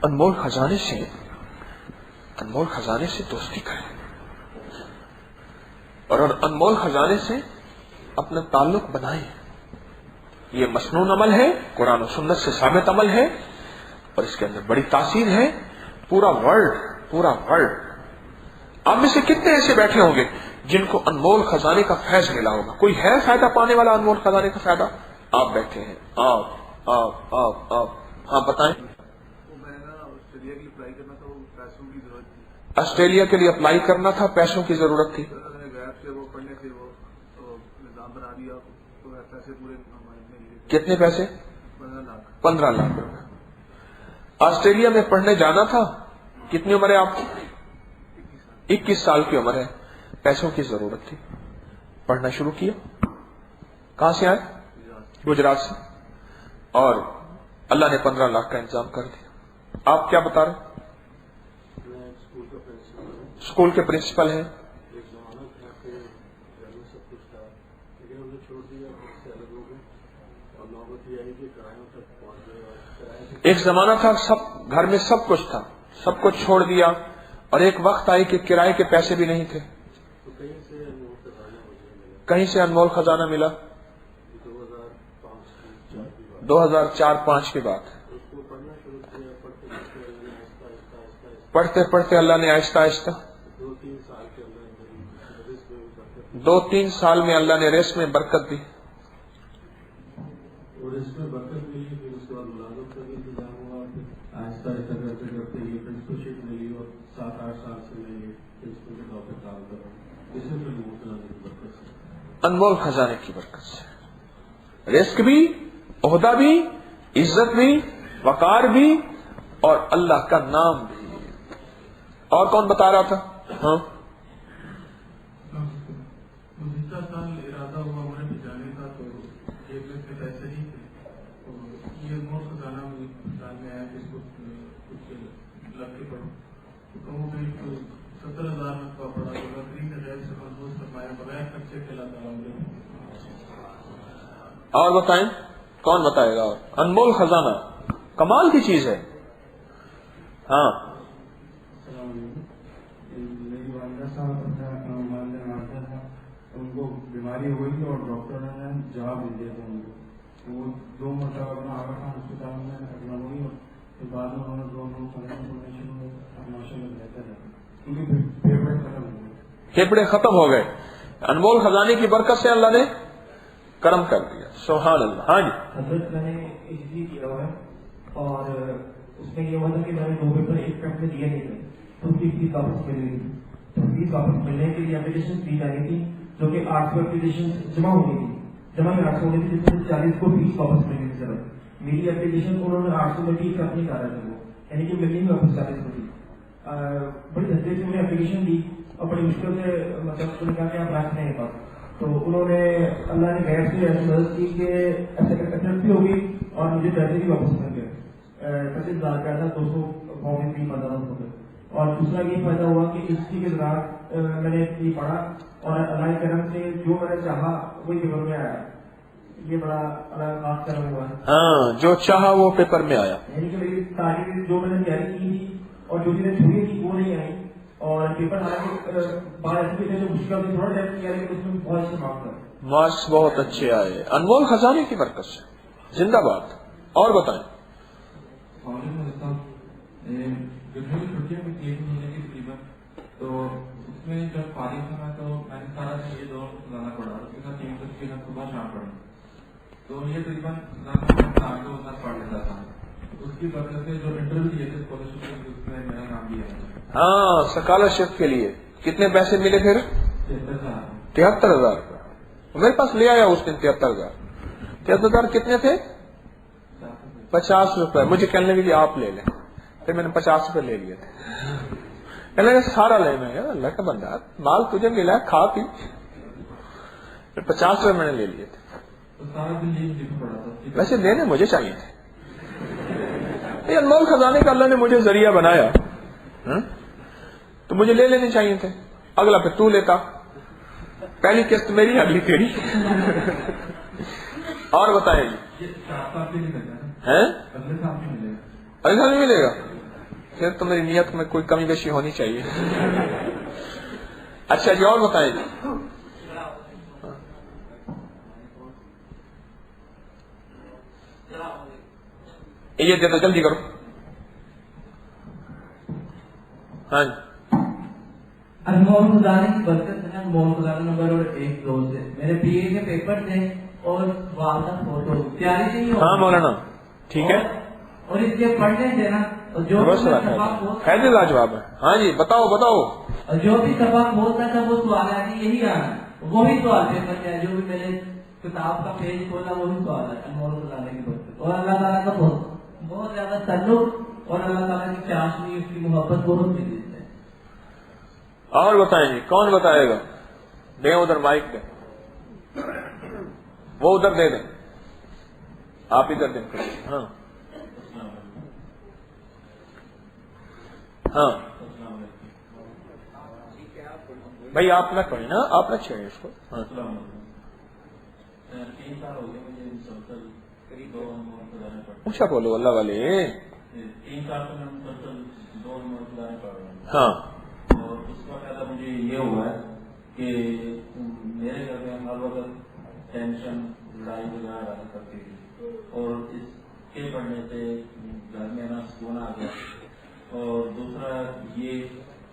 انمول خزانے سے دوستی کریں اور انمول خزانے سے اپنا تعلق بنائیں. یہ مسنون عمل ہے، قرآن و سنت سے ثابت عمل ہے اور اس کے اندر بڑی تاثیر ہے. پورا ورلڈ آپ میں سے کتنے ایسے بیٹھے ہوں گے جن کو انمول خزانے کا فیض ملا ہوگا؟ کوئی ہے فائدہ پانے والا انمول خزانے کا فائدہ؟ آپ بیٹھے ہیں. آپ ہاں بتائیں. آسٹریلیا کے لیے اپلائی کرنا تھا، پیسوں کی ضرورت تھی. کتنے پیسے؟ 15 لاکھ روپے. آسٹریلیا میں پڑھنے جانا تھا. کتنی عمر ہے آپ کی؟ 21 سال کی عمر ہے. پیسوں کی ضرورت تھی، پڑھنا شروع کیا. کہاں سے آئے؟ گجرات سے. اور اللہ نے 15 لاکھ کا انتظام کر دیا. آپ کیا بتا رہے؟ اسکول کے پرنسپل ہیں. ایک زمانہ تھا سب گھر میں سب کچھ تھا، سب کچھ چھوڑ دیا اور ایک وقت آئی کہ کرائے کے پیسے بھی نہیں تھے. کہیں سے انمول خزانہ ملا. 2004-05 کی بات. پڑھتے پڑھتے اللہ نے آہستہ آہستہ 2-3 سال میں اللہ نے رزق میں برکت دی. انمول خزانے کی برکت سے رزق بھی، عہدہ بھی، عزت بھی، وقار بھی اور اللہ کا نام بھی. اور کون بتا رہا تھا؟ ہاں اور بتائیں کون بتائے گا؟ انمول خزانہ کمال کی چیز ہے. ہاں میری والدہ صاحب ان کو بیماری ہوئی تھی اور ڈاکٹر نے جواب دے دیا تھا. ان کو وہ 2 مرتبہ اپنا آغا خان اسپتال میں اپنا ہوئی اور بعد میں انہوں نے 2 کیونکہ پھیپڑے ختم ہو گئے. پھیپڑے ختم ہو گئے. انمول خزانے کی برکت سے اللہ نے کرم کر دیا. سبحان اللہ. ہاں جی. حضرت میں نے اجلی کیا ہوا ہے اور اس میں یہ ہوا تھا کہ میں نے 2 پیپر ایک پیپ میں دیے نہیں تھے تو اس کی فیس واپس مل گئی تھی. تو فیس واپس ملنے کے لیے اپلیکیشن دی جانی تھی جو کہ 800 اپلیکیشن جمع ہو گئی تھی. جمع میں 800 ہو گئی تھی جس میں 40 کو فیس واپس مل گئی تھی. سر میری اپلیکیشن کو انہوں نے 800 میں ٹھیک کر نہیں کر رہے تھے وہ، یعنی کہ ملنی میں واپس 40 کو تھی. بڑی دھچے سے مجھے اپلیکیشن دی اور بڑی مشکل سے مطلب انہوں نے کہا کہ آپ رکھ لیں بات. تو انہوں نے اللہ نے غیر سے ایسی مدد کی کہ ایکسپٹ بھی ہوگی اور مجھے پیسے بھی واپس مل گئے. 25,000 کا تھا 200 فارم بھی 15 ہو گئے. اور دوسرا یہ فائدہ ہوا کہ اس کے دوران میں نے یہ پڑھا اور اللہ کے کرم سے جو میں نے چاہا وہی پیپر میں آیا. یہ بڑا اللہ خاص کرم ہوا ہے. ہاں جو چاہا وہ پیپر میں آیا. یعنی کہ میری تاریخ جو میں نے تیاری کی تھی اور جو چیزیں چھوڑی تھی وہ نہیں آئی. اور پیپر حالانکہ بات ایسی جو مشکل سے تھوڑا ٹائم کیا لیکن اس میں بہت اچھے مارکس بہت اچھے آئے. انمول خزانے کی برکت سے. زندہ باد. اور بتائیں. چھٹیاں بھی 1 مہینے کی تقریباً تو اس میں جب فارغ تھا میں تو میں نے سارا یہ دور خزانہ پڑھا. اس کے ساتھ 3 تقریباً صبح شام پڑھی تو یہ تقریباً پڑھ لیتا تھا. اس کی برکت سے جو انٹرویو دیے تھے اسکالرشپ اس میں میرا نام بھی ہے. ہاں اسکالرشپ کے لیے کتنے پیسے ملے پھر؟ 73,000 کا. میرے پاس لے آیا اس دن 73,000. 73,000 کتنے تھے؟ 50 روپے. مجھے کہنے لگے کہ آپ لے لیں. پھر میں نے 50 روپے لے لیے تھے. کہنے لگے سارا لینا ہے. اللہ کا بندہ مال تجھے ملا ہے کھا پی. پھر 50 روپے میں نے لے لیے تھے. ویسے لینے مجھے چاہیے تھے. انمول خزانے کا اللہ نے مجھے ذریعہ بنایا تو مجھے لے لینے چاہیے تھے. اگلا پھر تو لیتا. پہلی قسط میری اگلی تیری. اور بتائیں جی. اگلے سال نہیں ملے گا. پھر تو میری نیت میں کوئی کمی بیشی ہونی چاہیے. اچھا جی اور بتائیں جی. یہ دے دو جلدی کرو. ہاں جی. انمول خزانے کی برکت ہے. انمول خزانہ نمبر 1 2 سے میرے بی اے کے پیپر تھے اور والدہ فوٹو پیاری نہیں ہو. ہاں مولانا ٹھیک ہے. اور اس کے پڑھنے سے نا جو خیر لاجواب ہے. ہاں جی بتاؤ بتاؤ. جو بھی سبق بولتا تھا وہ سوال ہے یہی آنا وہی سوال پیپر ہے. جو بھی میں نے کتاب کا پیج کھولا وہی سوال ہے انمول خزانے کی برکت. اور اللہ تعالیٰ کا بہت زیادہ تعلق اور اللہ تعالیٰ کی چاشنی اس کی محبت بہت ملی ہے. اور بتائیں جی کون بتائے گا؟ دیں ادھر مائک دیں. وہ ادھر دے دیں آپ ادھر دیں. ہاں ہاں بھائی آپ نہ پڑھیں نا آپ نہ چھیڑیں اس کو. ہاں 3 سال ہو گئے مجھے مسلسل قریب 2 انمول خزانے پڑھ. اونچا بولو اللہ والے. 3 سال سے میں مسلسل 2 انمول خزانے پڑھ رہا ہوں. ہاں اور اس کا فائدہ مجھے یہ ہوا ہے کہ میرے گھر میں ہر وقت ٹینشن لڑائی وغیرہ رہا کرتی تھی اور اس کے پڑھنے سے گھر میں نا سکون آ گیا. اور دوسرا یہ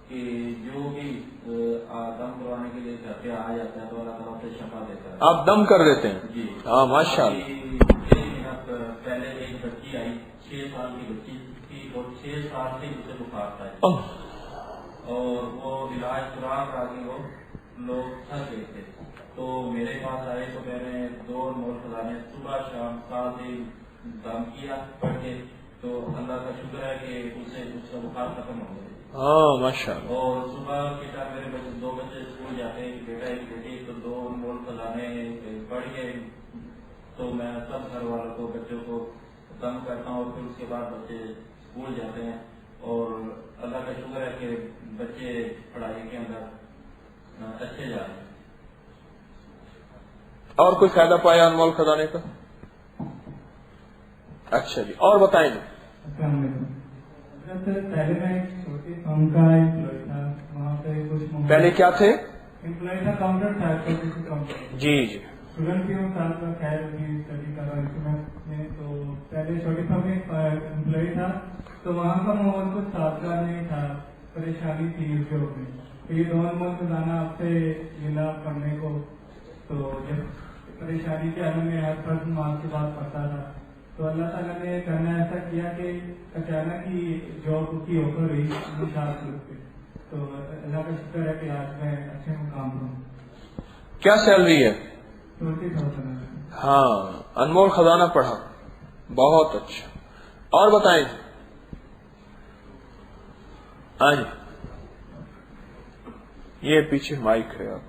کہ جو بھی دم کروانے کے لیے گھر پہ آ جاتا ہے تو اللہ تعالیٰ سے شفا دیتا ہے. آپ دم کر دیتے ہیں؟ جی ہاں ماشاء اللہ. پہلے ایک بچی آئی 6 سال کی بچی تھی اور 6 سال سے اسے بخار تھا اور وہ علاج کرا کے وہ لوگ تھک گئے تھے. تو میرے پاس آئے تو میں نے 2 انمول خزانے صبح شام سال سے دم کیا پڑھ کے. تو اللہ کا شکر ہے کہ اس کا بخار ختم ہو گیا. ہاں ماشاء اللہ. اور صبح کے ٹائم میرے 2 بچے اسکول جاتے ہیں, ایک بیٹا ایک بیٹی, تو 2 انمول خزانے پڑھ کے تو میں سب گھر والوں کو بچوں کو دم کرتا ہوں اور پھر اس کے بعد بچے اسکول جاتے ہیں. اور اللہ کا شکر ہے کہ بچے پڑھائی کے اندر اچھے جا رہے ہیں. اور کوئی فائدہ پایا انمول خزانے کا؟ اچھا جی اور بتائیں گے. پہلے میں چھوٹی فارم کا امپلائی تھا, وہاں پہ کچھ پہلے کیا تھے؟ امپلائی تھا, کاؤنٹر تھا کاؤنٹر. جی جی اسٹوڈنٹ بھی ہوں سال کا خیر بھی اسٹڈی کر رہا ہوں. تو پہلے چھوٹی فارم میں امپلائی تھا تو وہاں کا ماحول کچھ سازگار نہیں تھا, پریشانی تھی اس جاب میں. یہ 2 انمول خزانہ آپ سے ملا پڑھنے کو تو جب پریشانی کے حال میں ہر فرد ماں کی بات پڑھتا تھا تو اللہ تعالیٰ نے کرنا ایسا کیا کہ اچانک ہی جاب کی آفر ہوئی 7 روپے. تو اللہ کا شکر ہے کہ آج میں اچھے مقام پر ہوں. کیا سیلری ہے؟ 20,000. ہاں انمول خزانہ پڑھا, بہت اچھا. اور بتائیں. ہاں جی یہ پیچھے مائک ہے آپ.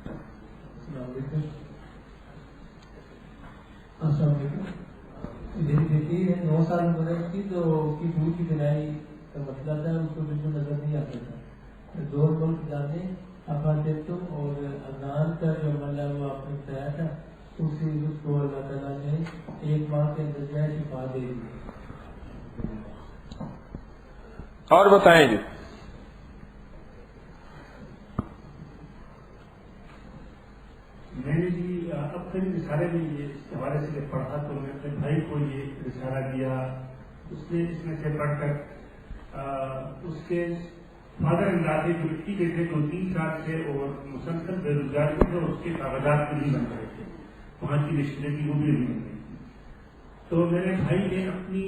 دیکھیے 9 سال گزر کی تو کی دودھ کی بنائی کا مسئلہ تھا, اس کو بالکل نظر نہیں آتا تھا. 2 انمول خزانے افاطیتم اور اذان کا جو عمل ہے وہ آپ نے بتایا تھا, اسی اس کو اللہ تعالیٰ نے 1 ماہ کے اندر شفا دے دی. اور بتائیں جی. میں نے جی اب تک رسالے میں یہ اس حوالے سے جب پڑھا تو میں اپنے بھائی کو یہ رسالہ دیا. اس نے اس میں سے پڑھ کر اس کے فادر اندازے جو مٹی کے تھے 2-3 سال سے اور مسلسل بے روزگاری تھے, اور اس کے کاغذات بھی نہیں بن رہے تھے, وہاں کی رشتے کی وہ بھی نہیں بن رہی تھی. تو میرے بھائی نے اپنی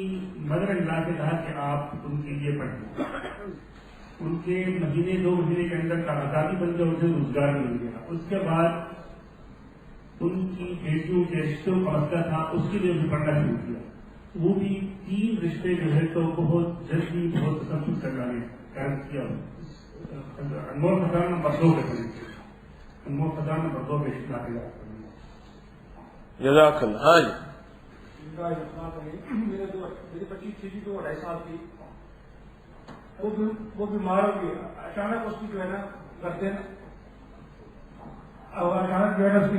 مدر اللہ سے کہا کہ آپ ان کے لیے پڑھیں. ان کے 2 مہینے کے اندر کاغذات بن گئے, اسے روزگار مل گیا. اس کے بعد ان کی بیٹیوں کے رشتوں کا مسئلہ تھا, اس کے لیے بھی پڑھنا شروع کیا. وہ بھی 3 رشتے جو ہے تو بہت جلدی بہت تسلسل سے ڈالے کیا. انمول خزانہ نمبر 2 پہ پڑھیں, انمول خزانہ نمبر 2 پہ جزاک اللہ. ہاں جی میری بچی تھی 2-2.5 سال کی, وہ بیمار ہو گئی. اچانک اس کی جو ہے نا کرتے نا, اچانک جو ہے نا اس کی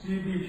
CBG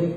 1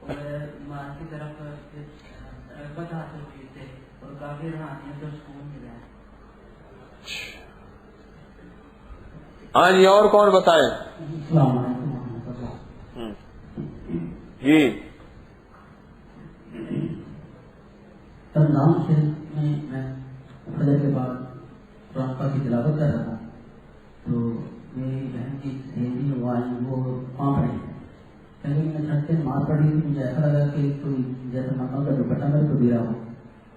اور ماں کی طرف رغبت حاصل ہوئی تھے اور کافی روحانیت اور سکون ملا ہے. ہاں جی، اور کون بتائے؟ السلام علیکم ورحمۃ اللہ. جی رمضان شریف میں فجر کے بعد قرآن پاک کی تلاوت کر رہا تھا تو میری بہن کی سہیلی وہ وہاں پڑی لیکن میں چھت سے مار پڑی تھی. مجھے ایسا لگا کہ کوئی جیسے مکہ کا دوپٹہ میرے کو گرا ہو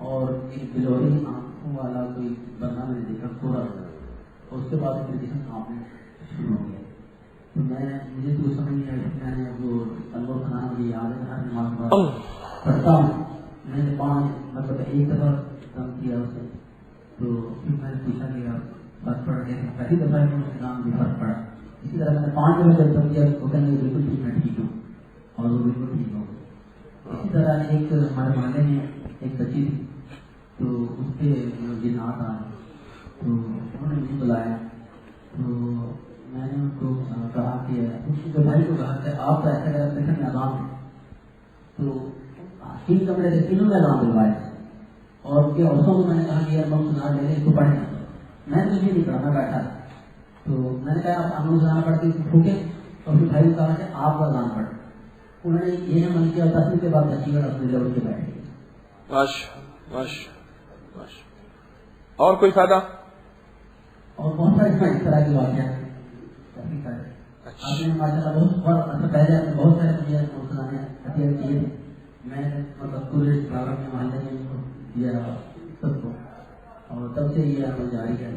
اور ایک بلوری آنکھوں والا کوئی بندہ میں نے دیکھا تھوڑا سا. اس کے بعد میرے جسم کانپنے شروع ہو گیا. تو مجھے تو سمجھ نہیں آئی. میں نے وہ تنور کھانا مجھے یاد ہے ہر نماز بعد پڑھتا ہوں. میں نے 5 مطلب ایک دفعہ کام کیا اسے تو پھر میں نے پوچھا کہ آپ فرق پڑ گئے. پہلی دفعہ میں نام بھی فرق پڑا. اسی طرح میں نے 5 دفعہ جب کام کیا تو کہنے بالکل ٹھیک میں ٹھیک ہوں اور وہ بالکل ٹھیک ہو گئی. اسی طرح ایک ہمارے محلے میں ایک بچی تھی تو اس پہ جنات آ رہے تو انہوں نے مجھے بلایا تو میں نے ان کو کہا کہ اس کے بھائی کو کہا کہ آپ ایسا کر دیکھیں نظام ہے تو 3 کمرے سے تینوں میں نام دلوائے اور ان کی عورتوں کو میں نے کہا کہ یار بم سنا لے اس کو پڑھنا. میں نے نہیں پڑھا میں بیٹھا تو میں نے کہا آپ ہم سنانا پڑھتے ٹھوکے اور پھر بھائی کو کہا کہ آپ کا نام پڑھ. انہوں نے یہ عمل کیا 10 کے بعد بچی اور اپنے لیول کے بیٹھے. اور کوئی فائدہ؟ اور بہت سارے اس طرح کے واقعات آپ نے ماشاء اللہ بہت پہلے آپ نے بہت سارے مجھے سنانے ہتھیار کیے تھے. میں نے مطلب پورے محلے میں دیا سب کو اور تب سے یہ عمل جاری ہے.